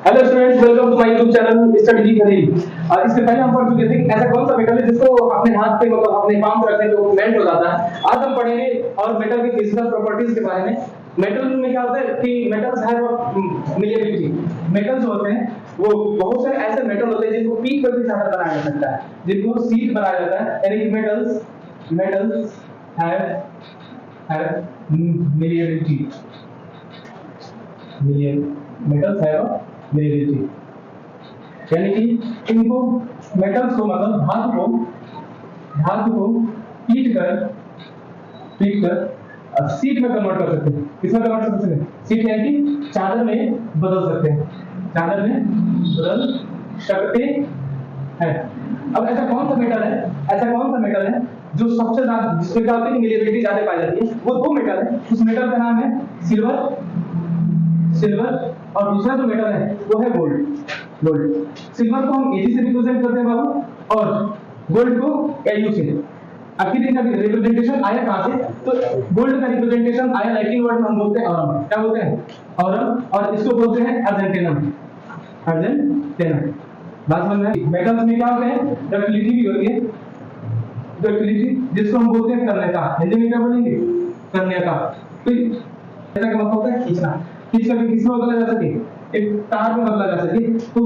Hello students, welcome to my YouTube channel study with Harish. इससे पहले हम पढ़ चुके थे कि ऐसा कौन सा मेटल है जिसको अपने हाथ पे मतलब अपने पाम पे रखने पे वो मेल्ट हो जाता है। आज हम पढ़ेंगे और मेटल की फिजिकल प्रॉपर्टीज के बारे में। मेटल में क्या होता है कि मेटल्स हैव मेलिएबिलिटी। मेटल्स होते हैं वो बहुत सारे ऐसे मेटल होते हैं जिनको पीक करके ज्यादा बनाया जा सकता है, जिनको सीड बनाया जाता है। यानी कि metals have malleability. Metals have malleability यानी कि इनको मेटल्स को मतलब धातु को पीट कर सीट में कन्वर्ट कर सकते हैं। किसमें कन्वर्ट कर सकते हैं? सीट यानी कि चादर में बदल सकते हैं। चादर में बदल सकते हैं। अब ऐसा कौन सा मेटल है जो सबसे ज्यादा जिसमें क्या होती है मेलिएबिलिटी ज्यादा पाई जाती है? वो दो मेटल है। उस मेटल का नाम है सिल्वर और दूसरा जो मेटल है वो है गोल्ड। सिल्वर को हम Ag से रिप्रेजेंट करते हैं बाबू, और गोल्ड को Au से। आखिर इनका रिप्रेजेंटेशन आया कहां से? तो गोल्ड का रिप्रेजेंटेशन आया लैटिन वर्ड में हम बोलते हैं ऑरम। क्या बोलते हैं? ऑरम। और इसको बोलते हैं अर्जेंटीनम। बात समझ में आई? मेटल्स में क्या होते हैं? डक्टिलिटी भी होती है। डक्टिलिटी जिसको हम बोलते हैं कर्णता। हिंदी में क्या बोलेंगे? कर्णता। तो ऐसा का मतलब होता है खींचना। खींच करके किसमें बदला जा सके? एक तार में बदला जा सके तो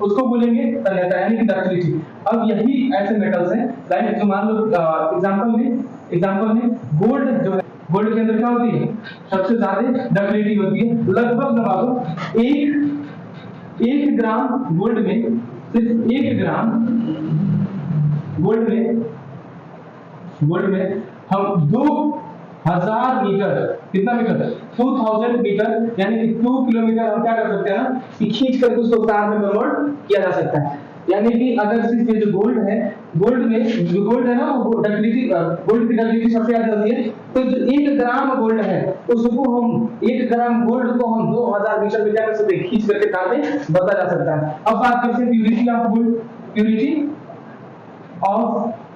उसको बोलेंगे कर्णता यानी कि डक्टिलिटी। अब यही ऐसे मेटल्स हैं लाइक जो मान लो एग्जांपल में गोल्ड जो है, गोल्ड के अंदर क्या होती है? सबसे ज्यादा डक्टिलिटी होती है। लगभग लगा लो एक ग्राम गोल्ड में, सिर्फ 1 ग्राम गोल्ड में हम 2000 मीटर, कितना मीटर? 2000 मीटर यानी कि 2 किलोमीटर हम क्या कर सकते हैं ना कि खींच करके उसको तार में कन्वर्ट किया जा सकता है। यानी कि अगर सिर्फ ये जो गोल्ड है ना वो डक्टिलिटी, गोल्ड की डक्टिलिटी सबसे ज्यादा होती है। तो जो 1 ग्राम गोल्ड है उसको हम 1 ग्राम गोल्ड को हम 2000 मीटर में क्या कर सकते हैं? खींच करके तार में बदला जा सकता है। अब बात करते हैं प्यूरिटी ऑफ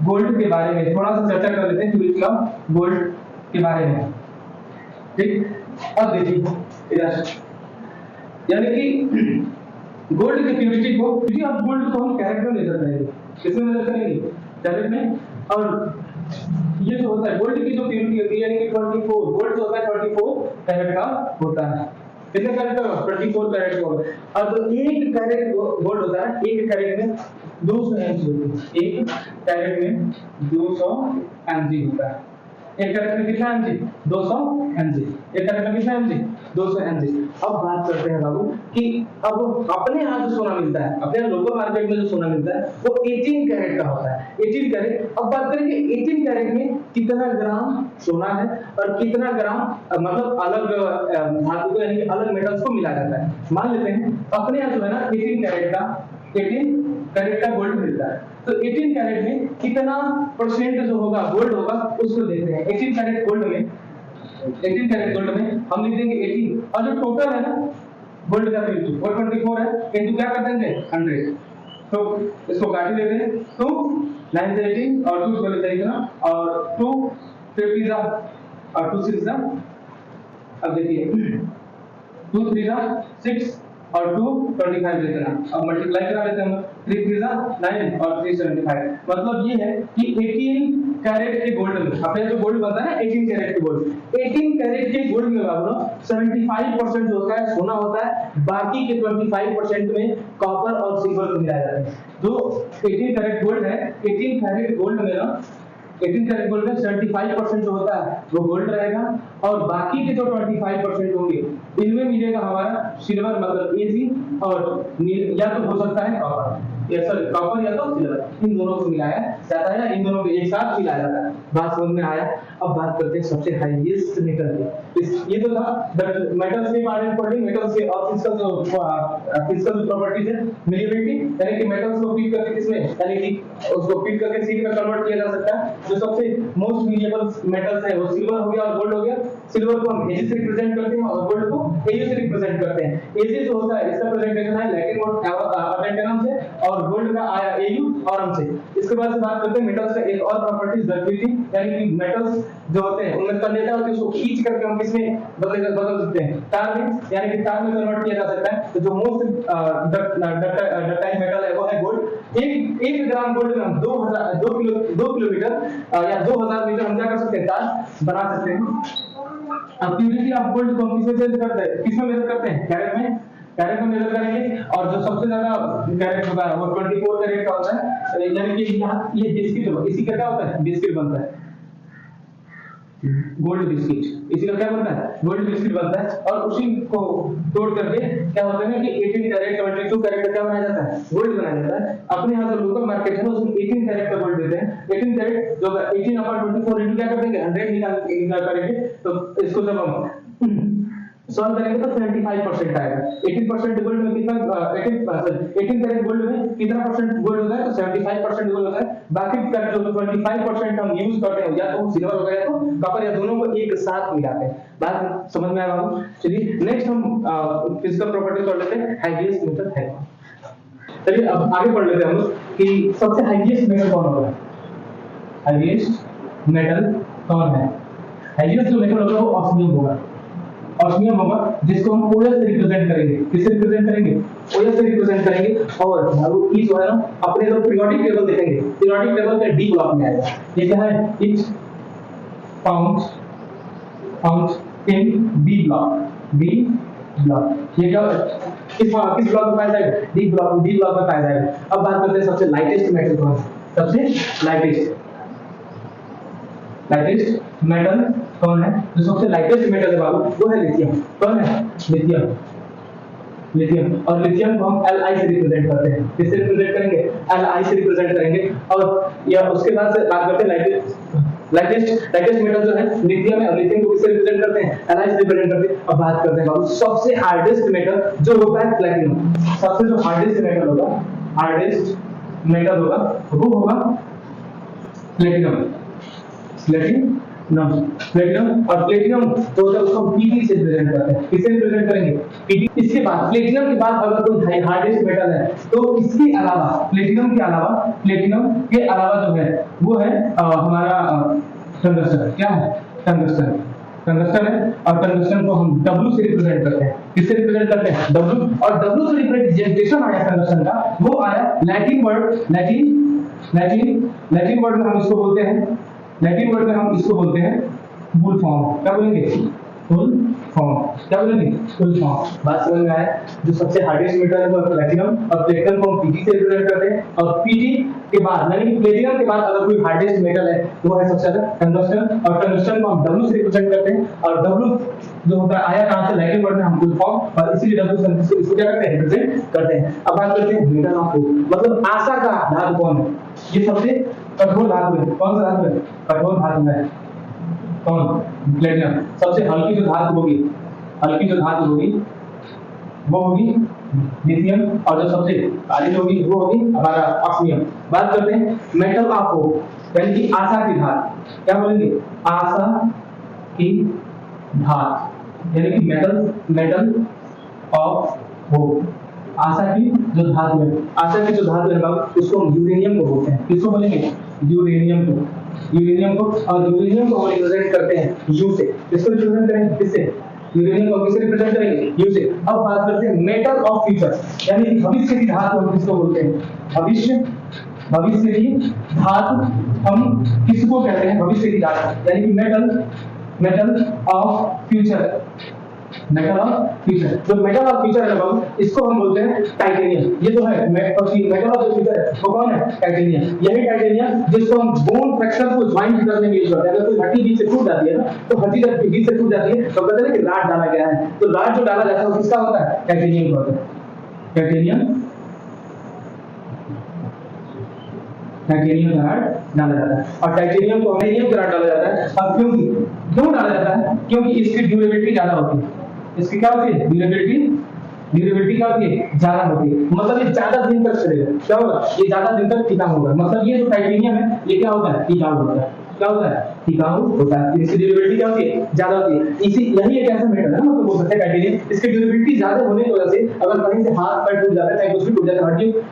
गोल्ड के बारे में। थोड़ा सा चर्चा कर लेते हैं प्यूरिटी ऑफ गोल्ड के बारे में। ठीक, अब देखिए इधर, यानी कि गोल्ड की प्यूरिटी ऑफ गोल्ड को हम कैरेट में मेजर करेंगे। किसमें मेजर करेंगे? कैरेट में। और ये जो होता है गोल्ड की जो प्यूरिटी होती है यानी कि 24, गोल्ड जो होता है 24 कैरेट का होता है। कितने कैरेट का? 24 कैरेट का होता है। अब जो 1 कैरेट गोल्ड होता है, 1 कैरेट में 200 mg होती है। 1 कैरेट में 200 mg होता है। 1 कैरेट में कितना mg? 200 mg। 1 कैरेट में कितना mg? 200 mg। अब बात करते हैं बाबू कि अब अपने यहाँ जो सोना मिलता है, अपने लोकल मार्केट में जो सोना मिलता है वो 18 कैरेट का होता है। 18 कैरेट। अब बात करेंगे 18 कैरेट में कितना ग्राम सोना है और कितना ग्राम मतलब अलग धातु को यानी कि अलग मेटल्स को मिला जाता है। मान लेते हैं अपने यहाँ जो है ना 18 कैरेट का गोल्ड मिलता है। तो 18 कैरेट में कितना परसेंट जो होगा गोल्ड होगा उसको देखते हैं। 18 कैरेट गोल्ड में हम लिख देंगे 18, और जो टोटल है ना गोल्ड का प्यूरिटी वो 24 है इनटू क्या कर देंगे 100। तो इसको काट लेते हैं। 2 9 से 18 और 2 12 से इतना, और 2 50 जा और 2 6 जा। अब देखिए 2 3 जा 6 और 2 25 लेते हैं। अब मल्टीप्लाई करा लेते हैं हम। 3 3 जा 9 और 3 75। मतलब ये है कि 18 कैरेट के गोल्ड में अपने जो गोल्ड बनता है ना 18 कैरेट के गोल्ड, 18 कैरेट के गोल्ड में बाबू 75% जो होता है सोना होता है, बाकी के 25% में कॉपर और सिल्वर को मिलाया जाता है। जो 18 कैरेट गोल्ड है, 18 कैरेट गोल्ड में ना 18 कैरेट गोल्ड में 75% जो होता है वो गोल्ड रहेगा, और बाकी के जो 25% होंगे इनमें मिलेगा हमारा सिल्वर मतलब Ag, और या तो हो सकता है कॉपर या तो सिल्वर। इन दोनों को मिलाया जाता है, इन दोनों को एक साथ मिलाया जाता है। बात समझ में आया? अब बात करते हैं सबसे हाईएस्ट मेटल की। ये तो था मेटल्स के बारे में पढ़ेंगे। मेटल्स के और फिजिकल प्रॉपर्टीज है मेलिएबिलिटी, यानी कि मेटल्स को फीड करके किसमें यानी कि उसको फीड करके सीड में कन्वर्ट किया जा सकता है। जो सबसे मोस्ट वेरिएबल मेटल्स है वो सिल्वर हो गया और गोल्ड हो गया। सिल्वर को हम Ag से रिप्रेजेंट करते हैं और गोल्ड को Au से रिप्रेजेंट करते हैं। Ag जो होता है इसका प्रेजेंटेशन है लैटिन वर्ड अर्जेंटिनम से, और गोल्ड का आया Au ऑरम से। उसके बाद से बात करते हैं मेटल्स का एक और प्रॉपर्टी डक्टिलिटी, यानी कि मेटल्स जो होते हैं उनमें कंडेंसर होते हैं, उसको खींच करके हम किसमें बदल सकते हैं, तार में, यानी कि तार में कन्वर्ट किया जा सकता है। तो जो मोस्ट डक्टाइल मेटल है वो है गोल्ड। एक ग्राम गोल्ड में हम 2 किलोमीटर या 2000 मीटर हम क्या कर सकते हैं, तार बना सकते हैं। अब प्यूरिटी ऑफ गोल्ड को हम किसमें मेजर करते हैं, कैरेट में, कैरेट में मेजर करेंगे। और जो सबसे ज्यादा कैरेट होगा वो 24 कैरेट का होता है, यानी कि यहाँ ये बिस्किट, इसी का क्या होता है, बिस्किट बनता है, गोल्ड बिस्किट, इसी का क्या बनता है, गोल्ड बिस्किट बनता है। और उसी को तोड़ करके क्या होता है कि 18 कैरेट 22 कैरेट का क्या बनाया जाता है, गोल्ड बनाया जाता है। अपने यहाँ जो लोकल मार्केट है उसमें 18 कैरेट का गोल्ड देते हैं। 18 कैरेट जो 18/24 इंटू क्या कर देंगे, 100 निकाल करेंगे। तो इसको जब हम सॉल्व करेंगे तो 75% आएगा। 18% गोल्ड में कितना 18 कैरेट गोल्ड में कितना परसेंट गोल्ड होता है, तो 75% गोल्ड होता है। बाकी का जो 25% हम यूज करते हैं, या तो सिल्वर हो गया तो कॉपर, या दोनों को एक साथ मिलाते हैं। बात समझ में आया बाबू? चलिए नेक्स्ट हम फिजिकल प्रॉपर्टी पढ़ लेते हैं, हाईएस्ट मेटल है। चलिए अब आगे पढ़ लेते हैं हम लोग कि सबसे हाईएस्ट मेटल कौन होगा। हाईएस्ट मेटल कौन है? हाईएस्ट जो मेटल होगा वो ऑस्मियम होगा। ऑस्मियम होगा जिसको हम OS से रिप्रेजेंट करेंगे। किससे रिप्रेजेंट करेंगे? OS से रिप्रेजेंट करेंगे। और वो ई जो है ना, अपने जो पीरियोडिक टेबल देखेंगे, पीरियोडिक टेबल का डी ब्लॉक में आएगा। ये क्या है? It found in D block. ये क्या किस ब्लॉक में पाया जाएगा? डी ब्लॉक में पाया जाएगा। अब बात करते हैं सबसे लाइटेस्ट मेटल कौन है। सबसे लाइटेस्ट मेटल कौन है? जो सबसे लाइटेस्ट मेटल है बाबू वो है लिथियम। कौन है? लिथियम। और लिथियम को हम Li से रिप्रेजेंट करते हैं। किससे रिप्रेजेंट करेंगे? Li से रिप्रेजेंट करेंगे। और या उसके बाद से बात करते हैं लाइटेस्ट मेटल जो है लिथियम है। और लिथियम को किससे रिप्रेजेंट करते हैं? Li से रिप्रेजेंट करते हैं। अब बात करते हैं बाबू सबसे हार्डेस्ट मेटल जो होता है प्लैटिनम। सबसे जो हार्डेस्ट मेटल होगा वो होगा प्लैटिनम। और प्लेटिनम जो होता है उसको Pg से रिप्रेजेंट करते हैं। किससे रिप्रेजेंट करेंगे? Pg। इसके बाद प्लेटिनम के बाद अगर कोई हार्डेस्ट मेटल है तो इसके अलावा प्लेटिनम के अलावा जो है वो है हमारा टंगस्टन। क्या है? टंगस्टन है। और टंगस्टन को हम W से रिप्रेजेंट करते हैं। किससे रिप्रेजेंट करते हैं? W। और W से रिप्रेजेंटेशन आया टंगस्टन का, वो आया लैटिन वर्ड में हम इसको बोलते हैं फुल फॉर्म। क्या बोलेंगे? Full form. बात समझ में आया? जो सबसे हार्डेस्ट मेटल है वो प्लैटिनम। और प्लेटिनम को हम Pg से रिप्रेजेंट करते हैं। और Pg के बाद यानी कि प्लेटिनम के बाद अगर कोई हार्डेस्ट मेटल है तो वो है सबसे ज्यादा टंगस्टन। और टंगस्टन को हम W से रिप्रेजेंट करते हैं। और W जो होता है आया कहां से? लैटिन वर्ड में हम फुल फॉर्म, और इसीलिए W से इसको क्या करते हैं? रिप्रेजेंट करते हैं। अब बात करते हैं मेटल ऑफ होप, मतलब आशा का धातु कौन है? ये सबसे कठोर धातु है। कौन सा धातु है? कठोर धातु है। कौन? प्लेटिनम। सबसे हल्की जो धातु होगी वो होगी लिथियम। और जो सबसे भारी होगी वो होगी हमारा ऑस्मियम। बात करते हैं मेटल ऑफ होप, यानी कि आशा की धातु। क्या बोलेंगे? आशा की धातु, यानी कि मेटल ऑफ होप। आशा की जो धातु है बाबू उसको हम यूरेनियम को बोलते हैं। किसको बोलेंगे? यूरेनियम को। और यूरेनियम को हम रिप्रेजेंट करते हैं U से। किसको रिप्रेजेंट करेंगे? किससे? यूरेनियम को किससे रिप्रेजेंट करेंगे? U से। अब बात करते हैं मेटल ऑफ फ्यूचर, यानी भविष्य की धातु हम किसको बोलते हैं? भविष्य की धातु हम किसको कहते हैं? भविष्य की धातु, यानी कि मेटल ऑफ फ्यूचर। जो मेटल ऑफ फ्यूचर है बाबू इसको हम बोलते हैं टाइटेनियम। ये जो है मेटल ऑफ फ्यूचर है वो कौन है? टाइटेनियम। यही टाइटेनियम जिसको हम बोन फ्रैक्चर को ज्वाइंट करने में यूज करते हैं। अगर कोई हड्डी बीच से टूट जाती है ना, तो हड्डी जब बीच से टूट जाती है तो कहते हैं कि राड डाला गया है। तो राड जो डाला जाता है वो किसका होता है? टाइटेनियम का होता है। टाइटेनियम का राड डाला जाता है। और टाइटेनियम को अमेरियम का राड डाला जाता है। अब क्यों डाला जाता है? क्योंकि इसकी ड्यूरेबिलिटी ज्यादा होती है। इसकी क्या होती है? ड्यूरेबिलिटी क्या होती है? ज्यादा होती है। मतलब ये ज्यादा दिन तक चलेगा। क्या होगा? ये ज्यादा दिन तक टिकाऊ होगा। मतलब ये जो टाइटेनियम है ये क्या होता है? टिकाऊ होता है। क्या होता है, टिकाऊ होता है, इसकी ड्यूरेबिलिटी क्या होती है, ज्यादा होती है। इसी यही एक ऐसा मेटल है ना, मतलब बोल सकते हैं क्राइटेरिया, इसकी ड्यूरेबिलिटी ज्यादा होने की वजह से अगर कहीं से हाथ पैर टूट जाता है, चाहे कुछ भी टूट जाता है,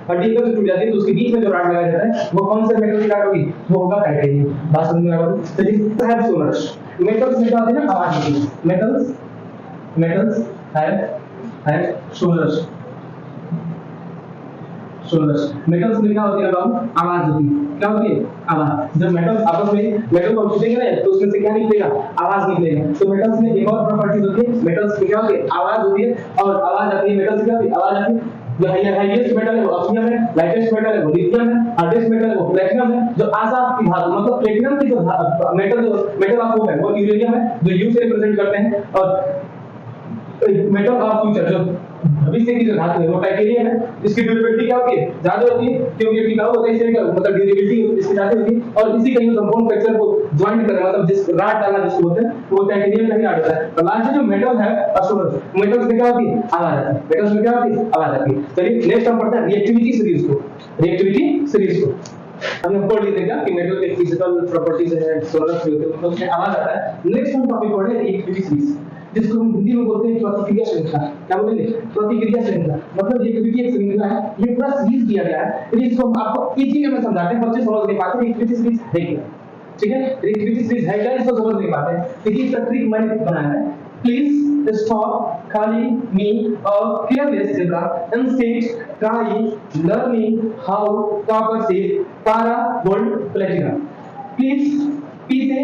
हड्डी अगर टूट जाती है तो उसके बीच में जो रॉड लगाया जाता है वो कौन से मेटल की रॉड होगी, वो होगा टाइटेनियम। बात समझ में आ रही है? तो हैव सो मच मेटल्स में क्या होते हैं ना, आवाज होती है, मेटल्स हैव सोलर्स मेटल्स में क्या होती है, आवाज होती है। क्या होती है, आवाज। जब मेटल्स आपस में मेटल को छूटेंगे ना तो उसमें से क्या निकलेगा, आवाज निकलेगा। तो मेटल्स में एक और प्रॉपर्टी होती है, मेटल्स में क्या होती है, आवाज होती है, और आवाज आती है, मेटल्स क्या होती है, आवाज आती है। जो हाईएस्ट मेटल है वो ऑस्मियम है, लाइटेस्ट मेटल है वो लिथियम है, हार्डेस्ट मेटल है वो प्लैटिनम है, जो आसार की धातु मतलब प्लैटिनम की जो मेटल ऑफ वो है वो यूरेनियम है, जो यू से रिप्रेजेंट करते हैं। और मेटल ऑफ फ्यूचर जो भविष्य की जो धातु है वो टाइटेनियम है। इसकी ड्यूरेबिलिटी क्या होती है, ज्यादा होती है, क्योंकि टिकाऊ होता है, इसलिए मतलब ड्यूरेबिलिटी इसकी ज्यादा होती है। और इसी का यूज कंपाउंड फ्रैक्चर को ज्वाइंट करने मतलब जिस राड डालना जिसको बोलते हैं वो टाइटेनियम का ही राड होता है। और लास्ट जो मेटल है असोरस, मेटल्स में क्या होती है, आवाज आती है, मेटल्स में क्या होती है, आवाज आती है। चलिए नेक्स्ट हम पढ़ते हैं रिएक्टिविटी सीरीज को, अभी हम पढ़ लेते हैं कि मेटल के फिजिकल प्रॉपर्टीज है, सोलर होते हैं, मतलब उसमें आवाज आता है। नेक्स्ट हम टॉपिक पढ़ रहे हैं रिएक्टिविटी सीरीज, जिसको हम हिंदी में बोलते हैं प्रतिक्रिया श्रृंखला। क्या बोलेंगे, प्रतिक्रिया श्रृंखला। मतलब रिएक्टिविटी एक श्रृंखला है, ये पूरा सीरीज दिया गया है, तो इसको हम आपको इजी वे में समझाते हैं, बच्चे समझ नहीं पाते रिएक्टिविटी सीरीज है क्या। ठीक है, रिएक्टिविटी सीरीज है क्या, इसको समझ नहीं पाते हैं। देखिए इसका ट्रिक मैंने बनाया है। Please stop calling me a careless zebra instead try learning how copper says para gold platinum. Please P से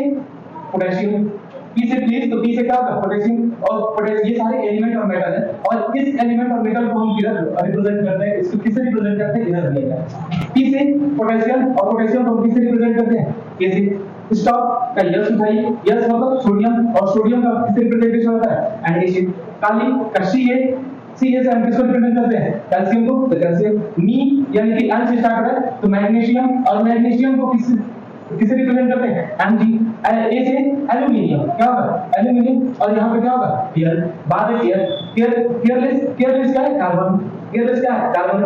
पोटेशियम, P से प्लीज, तो P से क्या होगा, पोटेशियम। और पोटेशियम ये सारे एलिमेंट और मेटल है, और इस एलिमेंट और मेटल को हम किधर रिप्रेजेंट करते हैं, इसको किससे रिप्रेजेंट करते हैं, इधर दिया P से पोटेशियम, और पोटेशियम को किससे रिप्रेजेंट करते हैं, K से। स्टॉप का यस उठाइए, यस मतलब सोडियम, और सोडियम का किससे रिप्रेजेंटेशन होता है, NaCl। काली का सी से हम किसको रिप्रेजेंट करते हैं, कैल्शियम को, तो कैल्शियम। मी यानी कि L से स्टार्ट है तो मैग्नीशियम, और मैग्नीशियम को किसे रिप्रेजेंट करते हैं, Mg। ए से एल्युमिनियम, क्या होगा, एल्युमिनियम। और यहाँ पे क्या होगा, पीयर। बात है केयरलेस क्या है, कार्बन। केयरलेस क्या है, कार्बन।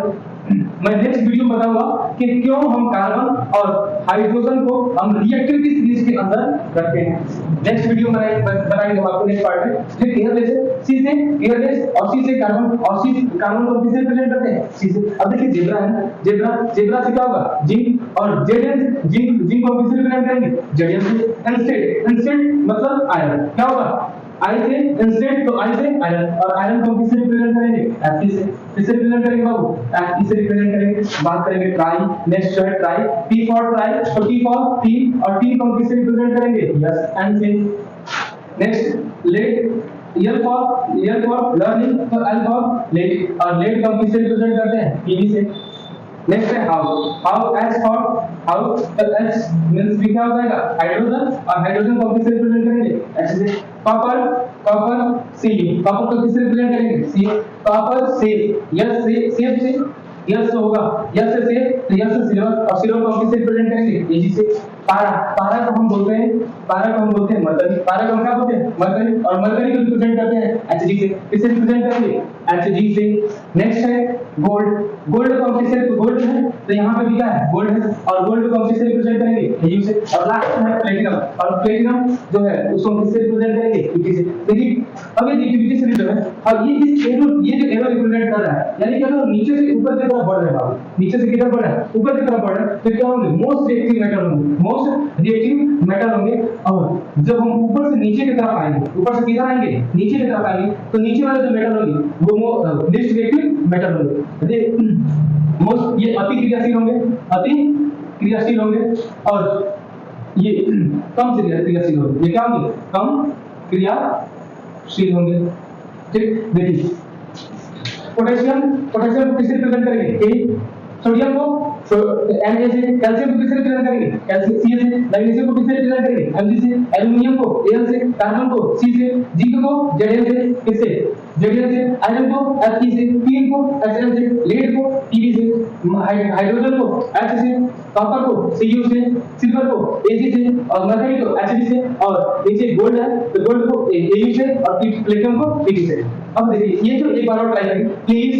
मैं नेक्स्ट वीडियो में बताऊंगा कि क्यों हम कार्बन और हाइड्रोजन को हम रिएक्टिविटी सीरीज के अंदर रखते हैं। नेक्स्ट वीडियो में बताएंगे हम आपको नेक्स्ट पार्ट में। ये केयरलेस है, सी से केयरलेस, और सी से कार्बन, और सी कार्बन को किससे रिप्रेजेंट करते हैं, सी से। अब देखिए जेब्रा है, जेब्रा से क्या होगा, जिंक, और जिंक को किससे रिप्रेजेंट करेंगे, जेडियम से। इंस्टेड मतलब आयरन, क्या होगा, आई से इंस्टेड, तो आई से आयरन, और आयरन को किससे रिप्रेजेंट करेंगे, Fe से। किससे रिप्रेजेंट करेंगे बाबू, Fe से रिप्रेजेंट करेंगे। बात करेंगे ट्राई, नेक्स्ट है ट्राई, T फॉर ट्राई, तो T फॉर टी, और टी को किससे रिप्रेजेंट करेंगे, यस, N से। Next lead, L for learning, तो L फॉर लेड, और लेड को किससे रिप्रेजेंट करते हैं, Pb से। नेक्स्ट है हाउ, H फॉर हाउ, तो H मींस भी क्या हो जाएगा, हाइड्रोजन, और हाइड्रोजन को किससे रिप्रेजेंट करेंगे, H से। कॉपर Cu, कॉपर को किससे रिप्रेजेंट करेंगे, C। कॉपर से, यस से, सेफ से, यस होगा, यस से सेफ, तो यस से सिल्वर, और सिल्वर को किससे रिप्रेजेंट करेंगे, Ag से। पारा को हम बोलते हैं मरकरी। पारा को हम क्या बोलते हैं, मरकरी, और मरकरी को रिप्रेजेंट करते हैं Hg से। किससे रिप्रेजेंट करेंगे, Hg से। नेक्स्ट है गोल्ड को हम किससे, गोल्ड है तो यहाँ पे भी क्या है, गोल्ड है, और गोल्ड को हम किससे रिप्रेजेंट करेंगे, Hu से। और लास्ट है प्लेटिनम, और प्लेटिनम जो है उसको हम किससे रिप्रेजेंट करेंगे, Pt से। देखिए अब ये रिएक्टिविटी सीरीज है, और ये जो एरो रिप्रेजेंट कर रहा है, यानी कि अगर नीचे से ऊपर की तरफ बढ़ रहा है, नीचे से किधर बढ़ रहा है, ऊपर की तरफ बढ़ रहा है, तो क्या होंगे, मोस्ट रिएक्टिव मेटल होंगे। और जब हम ऊपर से नीचे की तरफ आएंगे, ऊपर से किधर आएंगे, नीचे की तरफ आएंगे, तो नीचे वाले जो मेटल होंगे वो लिस्ट रिएक्टिव मेटल होंगे। मोस्ट ये अति क्रियाशील होंगे, और ये कम क्रियाशील होंगे। ये क्या होंगे, कम क्रियाशील होंगे। ठीक, देखिए पोटेशियम को किससे रिप्रेजेंट करेंगे, K। सोडियम को Na से, कैल्शियम को किससे रिप्रेजेंट करेंगे, कैल्शियम Ca से। मैग्नीशियम को किससे रिप्रेजेंट करेंगे, Mg से। एल्युमिनियम को Al से, कार्बन को C से, जिंक को Zn से, किससे, Zn से। आयरन को Fe से, पीन को Hn से, लेड को Pb से, हाइड्रोजन को H से, कॉपर को Cu से, सिल्वर को Ag से, और मरकरी को Hg से, और नीचे गोल्ड है तो गोल्ड को Au से, और प्लेटिनम को Pt से। अब देखिए ये जो एक बार और ट्राई करेंगे, प्लीज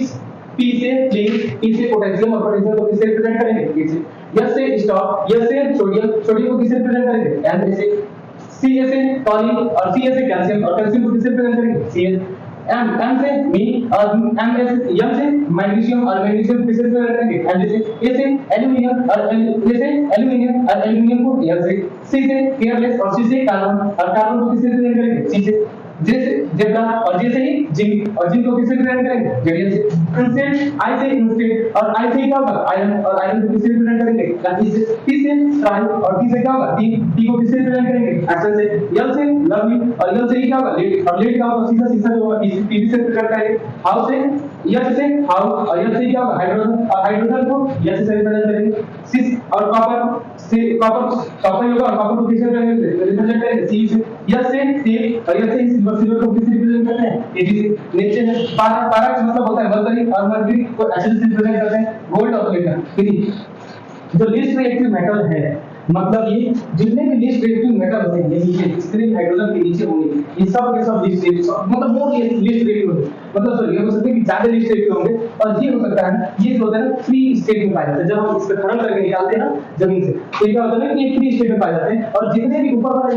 P से पोटेशियम और पोटेशियम को किससे रिप्रेजेंट करेंगे? K से। S से स्टॉप, S से सोडियम को किससे रिप्रेजेंट करेंगे? M से। C से टॉनिक और C से कैल्शियम और कैल्शियम को किससे रिप्रेजेंट करेंगे? Cl। M से मी और M से मैग्नीशियम और मैग्नीशियम किससे रिप्रेजेंट करेंगे? Mg से। A से एल्यूमिनियम और एल्यूमिनियम को Al से। C से केयरलेस और C से कार्बन और कार्बन को किससे रिप्रेजेंट करेंगे? C से। J से जेब्रा और J से ही जिंक और जिंक को किससे रिप्रेजेंट करेंगे? Zn से। इंस्टेंट I से इंस्टेंट और I से क्या होगा? आयरन और आयरन को किससे रिप्रेजेंट करेंगे? T से। T से ट्राई और T से क्या होगा? T को किससे रिप्रेजेंट करेंगे? एक्शन से। L से लवली और L से ही क्या होगा? लेड और लेड क्या होगा? सीसा जो होगा P से रिप्रेजेंट करेंगे। हाउ से H से हाउ और H से क्या होगा? हाइड्रोजन और हाइड्रोजन को H से रिप्रेजेंट करेंगे। सिस और कॉपर से कॉपर ही होगा और कॉपर को किससे रिप्रेजेंट करेंगे? C से। S से टेप और S से सिल्वर को किससे रिप्रेजेंट करते हैं? Ag से। नीचे है पारा का मतलब होता है मरकरी और मरकरी को H से रिप्रेजेंट करते हैं गोल्ड और सिलिकॉन। ठीक है, जो लीस्ट रिएक्टिव मेटल है मतलब ये जितने भी लीस्ट रिएक्टिव मेटल होते हैं ये नीचे जितने हाइड्रोजन के नीचे होंगे ये सब के सब लीस्ट रिएक्टिव मतलब मोर लीस्ट रिएक्टिव होंगे मतलब सॉरी ये हो सकता है कि ज्यादा लीस्ट रिएक्टिव होंगे और ये हो सकता है ये जो होता है ना फ्री स्टेट में पाए जाते हैं जब हम इसको खनन करके निकालते हैं ना जमीन से तो क्या होता है कि ये फ्री स्टेट में पाए जाते हैं और जितने भी ऊपर वाले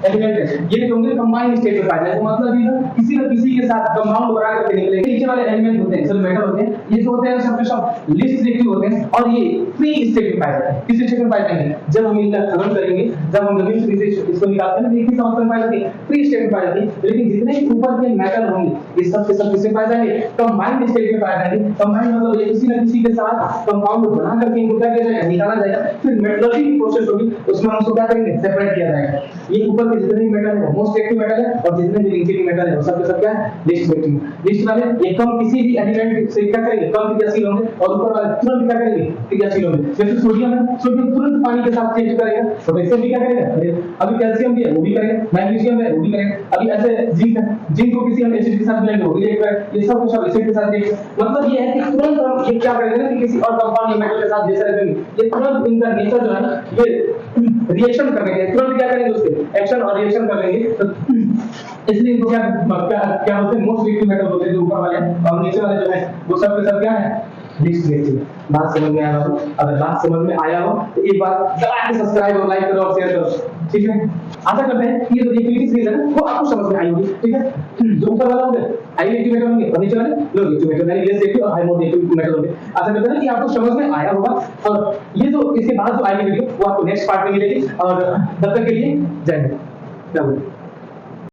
एलिमेंट है ये जो होंगे कंबाइंड स्टेट में पाए जाते हैं मतलब ये किसी न किसी के साथ कंपाउंड बना करके निकलेंगे नीचे वाले एलिमेंट होते हैं सब मेटल होते हैं ये जो होते हैं सब के सब लीस्ट रिएक्टिव होते हैं और ये फ्री स्टेट में पाए जाते हैं किस स्टेट में पाए जाते हैं जब हम इनका खनन करेंगे जब हम जमीन से इसको निकालते हैं तो किस अवस्था में पाई जाती है फ्री स्टेट में पाई जाती है लेकिन जितने भी ऊपर के मेटल होंगे ये सब के सब किससे पाए जाएंगे कंबाइंड स्टेट में पाए जाएंगे कंबाइंड मतलब ये किसी न किसी के साथ कंपाउंड बना करके इनको क्या किया जाएगा निकाला जाएगा फिर मेटलर्जी की प्रोसेस होगी उसमें हम उसको क्या करेंगे सेपरेट किया जाएगा ये ऊपर के जितने भी मेटल है मोस्ट एक्टिव मेटल है और जितने भी नीचे के मेटल है वो सब के सब क्या है लिस्ट एक्टिव लिस्ट वाले ये कम किसी भी एलिमेंट से क्या करेंगे कम क्रियाशील होंगे और ऊपर वाले तुरंत क्या करेंगे क्रियाशील होंगे जैसे सोडियम है सोडियम तुरंत पानी के साथ चेंज करेगा पोटेशियम भी क्या करेगा अभी कैल्शियम भी है वो भी करेगा मैग्नीशियम है वो भी करेगा अभी ऐसे जिंक को किसी हम एसिड के साथ मिलाएंगे वो भी रिएक्ट करेगा ये सब कुछ अब एसिड के साथ रिएक्ट मतलब ये है कि तुरंत हम ये क्या करेंगे कि किसी और कंपाउंड या मेटल के साथ जैसे रखेंगे ये तुरंत इनका नेचर जो है ना ये रिएक्शन करेंगे तुरंत क्या करेंगे उसके एक्शन और रिएक्शन कर लेंगे तो इसलिए इनको क्या क्या बोलते हैं मोस्ट रिएक्टिव मेटल बोलते हैं जो ऊपर वाले और नीचे वाले जो है वो सब के सब क्या है लिस्ट रिएक्टिव बात समझ में आया हो अगर बात समझ में आया हो तो एक बार दबा के सब्सक्राइब और लाइक करो और शेयर करो ठीक है आशा करते हैं कि ये जो रिएक्टिविटी सीरीज है वो आपको समझ में आई होगी ठीक है जो ऊपर वाला होंगे हाई रिएक्टिव मेटल होंगे और नीचे वाले लो रिएक्टिव मेटल यानी लेस रिएक्टिव और हाई मोड रिएक्टिव मेटल होंगे आशा करते हैं कि आपको समझ में आया होगा और ये जो इसके बाद जो आएगी वीडियो वो आपको नेक्स्ट पार्ट में मिलेगी और तब तक के लिए जय हिंद।